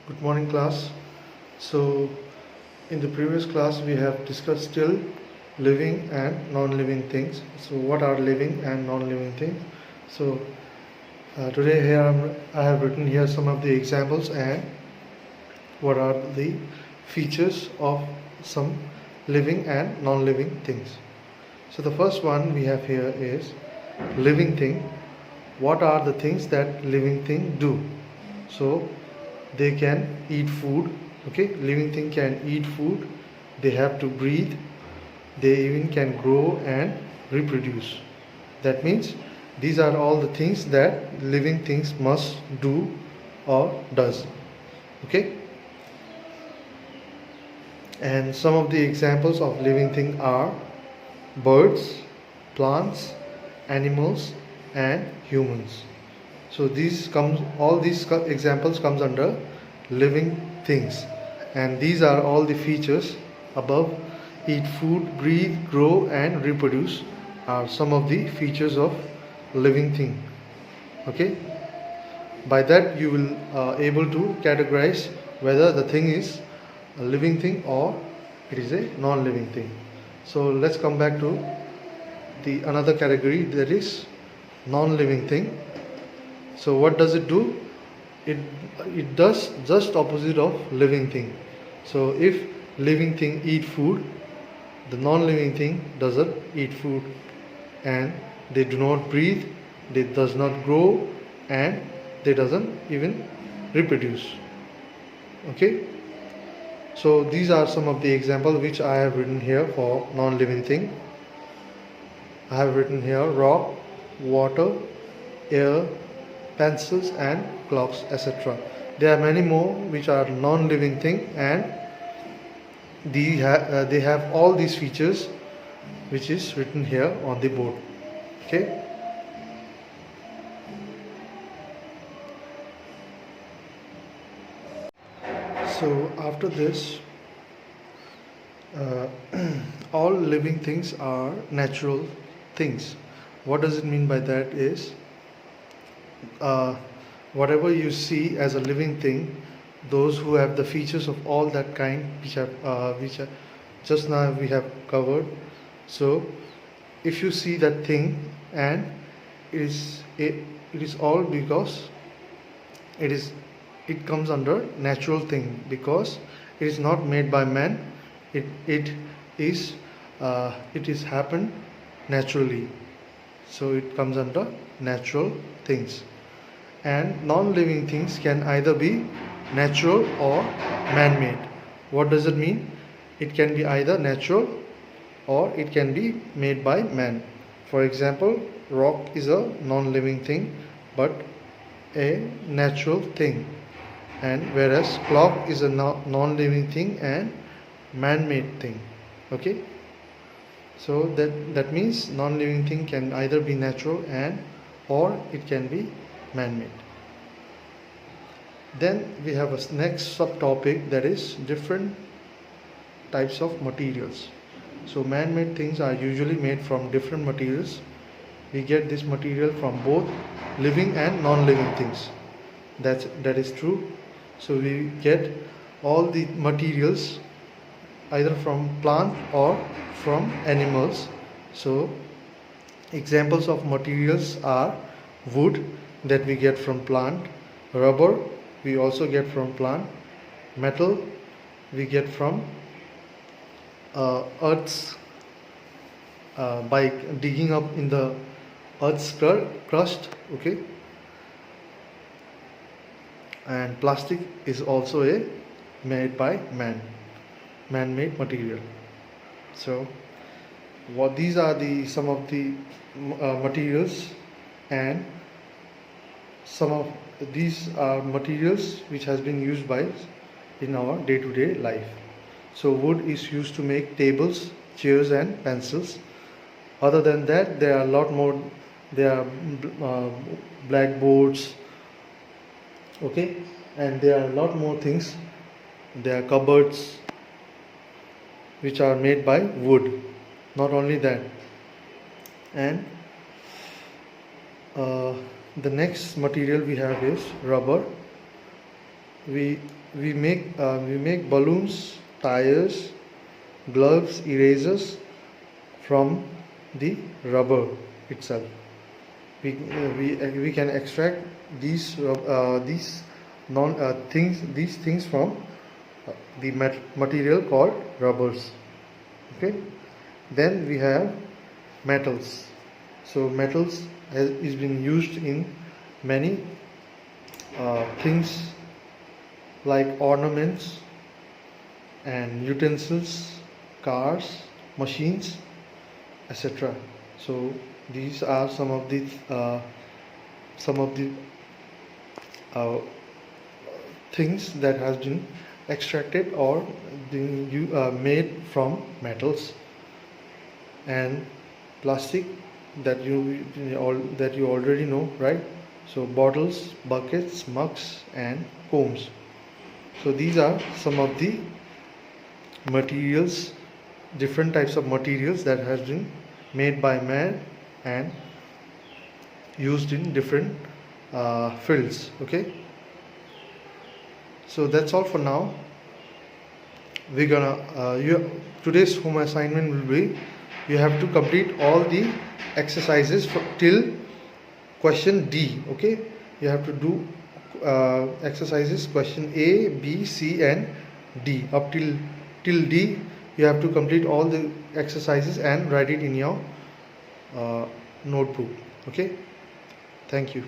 Good morning, class. So, in the previous class, we have discussed still living and non-living things. So, what are living and non-living things? So, today here I have written here some of the examples and what are the features of some living and non-living things. So, the first one we have here is living thing. What are the things that living thing do? So, they can eat food. Okay, living thing can eat food, they have to breathe, they even can grow and reproduce. That means these are all the things that living things must do or does. Okay, and some of the examples of living thing are birds, plants, animals and humans. So all these examples comes under living things, and these are all the features above. Eat food, breathe, grow and reproduce are some of the features of living thing. Okay, by that you will able to categorize whether the thing is a living thing or it is a non-living thing. So let's come back to the another category, that is non-living thing. So what does it do? It does just opposite of living thing. So if living thing eat food, the non-living thing doesn't eat food, and they do not breathe, they does not grow, and they doesn't even reproduce. Okay. So these are some of the examples which I have written here for non-living thing. I have written here rock, water, air, pencils and clocks, etc. There are many more which are non-living thing, and they have all these features which is written here on the board. Okay. So after this, uh, all living things are natural things. What does it mean by that is, uh, whatever you see as a living thing, those who have the features of all that kind which are just now we have covered. So if you see that thing, and it is all because it comes under natural thing, because it is not made by man. It is it is happened naturally, so it comes under natural things. And non-living things can either be natural or man-made. What does it mean? It can be either natural or it can be made by man. For example, rock is a non-living thing but a natural thing, and whereas clock is a non-living thing and man-made thing. Okay, so that means non-living thing can either be natural and or it can be man-made. Then we have a next subtopic, that is different types of materials. So man-made things are usually made from different materials. We get this material from both living and non-living things. That is true. So we get all the materials either from plant or from animals. So examples of materials are wood, that we get from plant; rubber we also get from plant; metal we get from earth's by digging up in the earth's crust. Okay, and plastic is also a made by man-made material. So what these are the some of the materials, and some of these are materials which has been used by in our day-to-day life. So wood is used to make tables, chairs and pencils. Other than that, there are a lot more. There are blackboards. Okay, and there are a lot more things. There are cupboards which are made by wood. Not only that, and the next material we have is rubber. we make balloons, tires, gloves, erasers from the rubber itself. We can extract these non things these things from the material called rubbers. Okay. Then we have metals. So metals is being used in many things like ornaments and utensils, cars, machines, etc. So these are some of the uh, things that has been extracted or made from metals. And plastic, that you already know, right? So bottles, buckets, mugs and combs. So these are some of the materials, different types of materials that has been made by man and used in different fields. Okay, so that's all for now. We're gonna today's home assignment will be, you have to complete all the exercises till question D. Okay, you have to do exercises question A, B, C and D. Up till D you have to complete all the exercises and write it in your notebook. Okay, thank you.